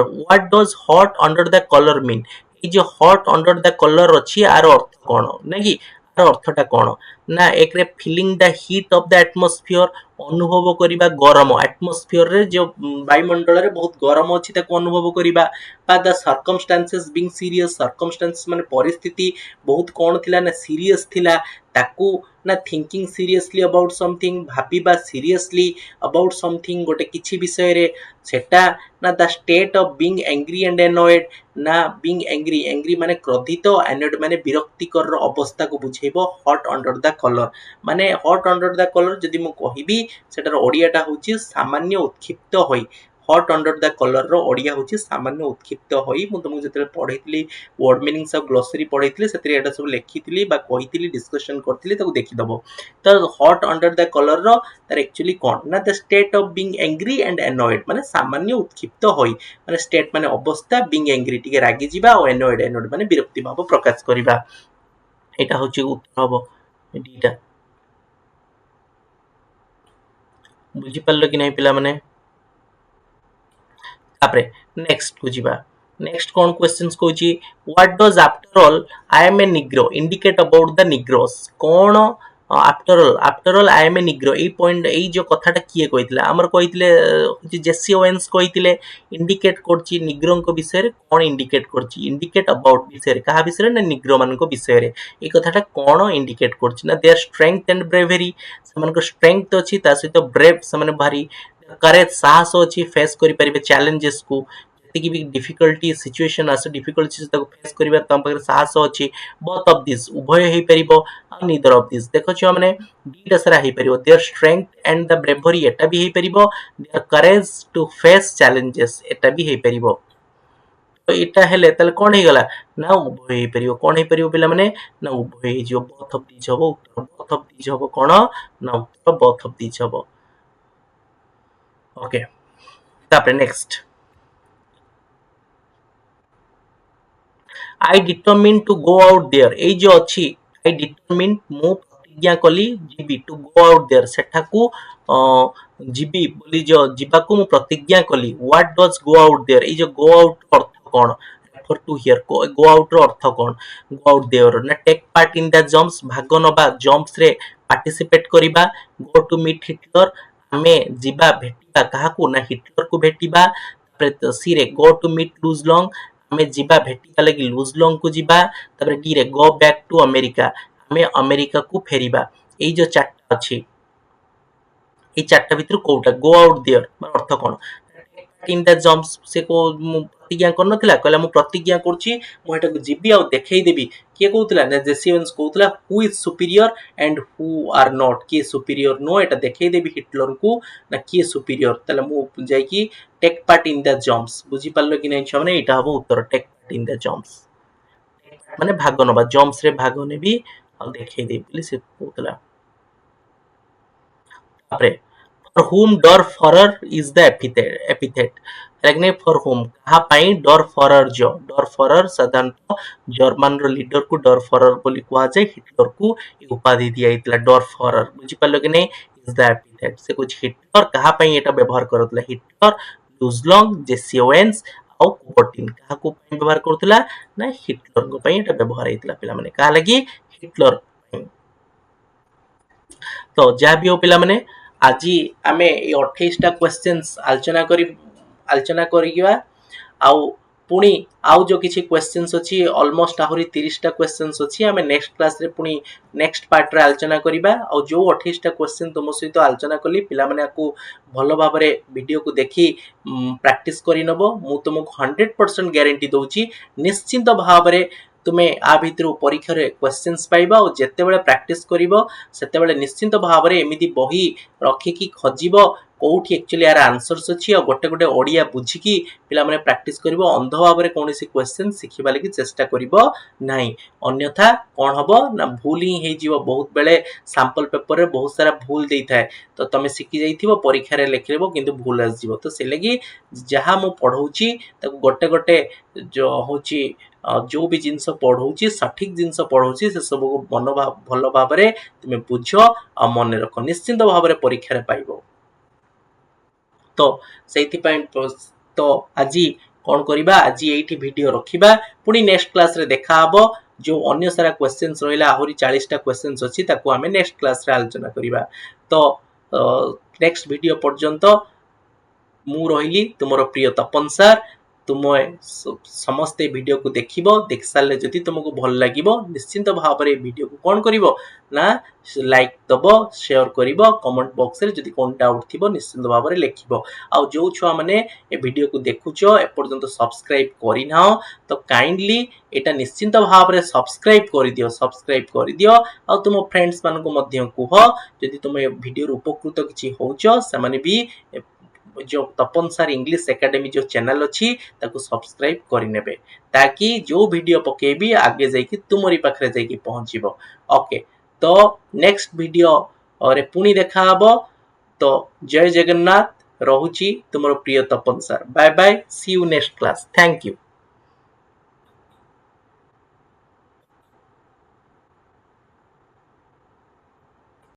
what does hot under the collar mean ई जो हॉट अंडर द कलर अछि आर अर्थ कोन नै कि आर अर्थटा कोन ना एक रे feeling the heat of the atmosphere अनुभव करिबा गरम एटमॉस्फियर रे जो वायुमंडल रे बहुत गरम अछि ताको अनुभव करिबा बा the circumstances being serious circumstances माने परिस्थिति बहुत कोन थिला ना सीरियस थिला ताकू ना थिंकिंग सीरियसली अबाउट समथिंग भाबीबा सीरियसली अबाउट समथिंग गोटे किछि विषय रे सेटा ना the state of being angry and annoyed ना बीइंग एंग्री माने क्रोधित एनॉयड माने विरक्तिकर अवस्था को बुझेबो हॉट अंडर द कलर माने हॉट अंडर द कलर जदि मु कहिबी सेटार ओडियाटा होची सामान्य उत्क्षिप्त होई हॉट अंडर द कलर रो ओडिया होची सामान्य उत्क्षिप्त होई मु तुमको जते पढैतली वर्ड मीनिंग्स ऑफ ग्लोसरी पढैतली सेतरी एटा सब लिखितली बा कहितली डिस्कशन करतली ताको देखि दबो तो हॉट अंडर द कलर रो तार एक्चुअली कोन ना the state of being angry and annoyed माने सामान्य उत्क्षिप्त होई माने स्टेट माने अवस्था बीइंग एंग्री टिके रागी जिबा और एनॉयड माने विरक्ति भाव प्रकाश करिबा एटा होची उत्तर हबो एटा बुझी पारलो कि नहीं पिला माने तापरे नेक्स्ट को जीवा नेक्स्ट कोन क्वेश्चंस कोची what does after all I am a Negro indicate about the Negroes कोन after all I am a Negro ए पॉइंट ए जो कथाटा किए कहितले हमर कहितले जेसी ओवेन्स कहितले इंडिकेट करची निग्रो को विषय रे कोन इंडिकेट करची इंडिकेट अबाउट विषय रे कहा विषय रे ना निग्रो मान को विषय रे ए कथाटा कोन इंडिकेट करची ना देयर स्ट्रेंथ एंड ब्रेवरी समान को स्ट्रेंथ अछि ता सहित ब्रेव समान भारी करेज साहस अछि फेस करि परिबे चैलेंजेस को जति भी डिफिकल्टी सिचुएशन आस डिफिकल्ट चीज तक फेस करिबा तम पाखरे साहस अछि बोथ ऑफ दिस उभय हेइ परिबो आ नीदर ऑफ दिस देखो छ माने दीटा सारा हेइ परिबो their strength and the bravery एटा भी हेइ परिबो their courage to face challenges एटा भी हेइ परिबो तो एटा हेले तले कोन हे गला ना उभय हेइ परिबो कोन हेइ परिबो पिला माने ना उभय हेइ जो बोथ ऑफ दिस हबो बोथ ऑफ दिस हबो कोन ना उत्तर बोथ ऑफ दिस हबो ओके तापरे next I determined to go out there এই যে ଅଛି I determined ମୁଁ ପ୍ରତିଜ୍ଞା କଲି ଯିବି to go out there ସେଠାକୁ ଯିବି ବୋଲି जो ଯିବାକୁ ମୁଁ ପ୍ରତିଜ୍ଞା କଲି what does go out there ଏଇ जो go out ଅର୍ଥ କଣ refer to here go out ର ଅର୍ଥ କଣ go out there ନା take part in the jumps ଭାଗ ନବା jumps ରେ participate କରିବା go to meet Hitler ଆମେ ଯିବା ଭେଟିବା କାହାକୁ ନା ହିଟଲର କୁ ଭେଟିବା ତାପରେ ସି ରେ go to meet Luz Long ଆମେ ଯିବା ଭେଟିବା ଲାଗି ଲୁଜ ଲଙ୍ଗ କୁ ଯିବା ତାପରେ ଡି ରେ go back to America ଆମେ ଆମେରିକା କୁ ଫେରିବା ଏଇ जो चारटा अछि এই চারটা ভিতর কোউটা go out there মানে অর্থ কোন इन द जम्प्स से को प्रतिज्ञा कर नथिला कहला मु प्रतिज्ञा करछि मु एटा जिबी आ देखै देबी के कहउतला ना जेसीएंस कहउतला who is superior and who are not के सुपीरियर नो एटा देखै देबी हिटलर को ना के सुपीरियर तले मु जाय की take part in the jumps बुझी पारलो कि नै छमने एटा हबो उत्तर take part in the jumps माने भाग नबा जम्प्स रे भाग नेबी आ देखै देबी बोली से कहउतला तापरे for whom Dorfahrer is the epithet लगने for whom कहा पाई Dorfahrer जो Dorfahrer साधारणतः जर्मन रो लीडर को Dorfahrer बोली कुआ जाय हिटलर को उपाधि दिया इतला Dorfahrer बुझी पालो कि नै is the epithet से कुछ हिटलर कहा पाई एटा व्यवहार करतला हिटलर लुजलंग जेसी ओवेन्स और कोटिन कहा को व्यवहार करतला ना हिटलर को पाई एटा व्यवहार हेतला पिला माने कहा लगी हिटलर तो जा भी हो पिला माने आज आमे 28टा क्वेश्चंस आलोचना करिवा आउ पुणी आउ जो किछि क्वेश्चंस अछि ऑलमोस्ट आहुरी 30टा क्वेश्चंस अछि आमे नेक्स्ट क्लास रे पुणी नेक्स्ट पार्ट रे आलोचना करिवा आउ जो 28टा क्वेश्चन तुम सहित आलोचना कली पिला माने आकु भलो भाबरे वीडियो को देखि प्रैक्टिस करि नबो मु तुमको 100% गारंटी दोछि निश्चित भाबरे तुमे आ भितरु परीक्षा रे क्वेश्चंस पाइबा और जत्ते बेले प्रैक्टिस करिवो सेते बेले निश्चित भाबरे एमिति बही रखि की खजिबो कोठी एक्चुअली यार आंसर्स अछि और गोटे गोटे ओडिया बुझी की पिला माने प्रैक्टिस करिवो अंध भाबरे कोनोसी क्वेश्चन सिखिबा लागि चेष्टा करिवो नाही अन्यथा कोन हबो ना भूल ही हे जीवो बहुत बेले सैंपल पेपर रे बहुत सारा भूल देई थाए तो तमे सिखि जाइथिबो परीक्षा रे लेखिलेबो किंतु भूल आस जीवो तो से लागि जहा मु पढौची ताको गोटे गोटे जो होची जो भी जिनस पढ़ौची सठिक जिनस पढ़ौची से सब को मन भलो भाबरे तुमे बुझो आ मन रख निश्चित भाबरे परीक्षा रे पाइबो तो सेति पॉइंट तो आजी कोन करिबा आजी एठी वीडियो रखिबा पुनी नेक्स्ट क्लास रे देखा हबो जो अन्य सारा क्वेश्चंस रहिला आहुरी 40टा क्वेश्चंस अछि ताको हमें नेक्स्ट क्लास रे आलोचना करिबा तो नेक्स्ट वीडियो पर्यंत मु रहिली तुमरो प्रिय तपन सर तुम समस्ते वीडियो को देखिबो देख साले जति तुमको भल लागिबो निश्चित भाबरे वीडियो को कोन करिवो ना लाइक दबो शेयर करिवो कमेंट बॉक्स रे जति कोन डाउट थिबो निश्चित भाबरे लेखिबो आ जो छुआ माने ए वीडियो को देखुचो ए पर्यंत सब्सक्राइब करि नाओ तो काइंडली एटा निश्चित भाबरे सब्सक्राइब करि दियो आ तुम फ्रेंड्स मान को मध्य कुहो जति तुम ए वीडियो उपकृत किछि होउचो से माने भी जो तपन सर इंग्लिश एकेडमी जो चैनल अच्छी ताको सब्सक्राइब करिनेबे ताकि जो वीडियो पकेबी आगे जाइकी तुमरी पाखरे जाइकी पहुंचीबो। ओके तो नेक्स्ट वीडियो और पुणी देखा हबो। तो जय जगन्नाथ रहुची तुमरो प्रिय Tapan sir. Bye bye, see you next class. Thank you.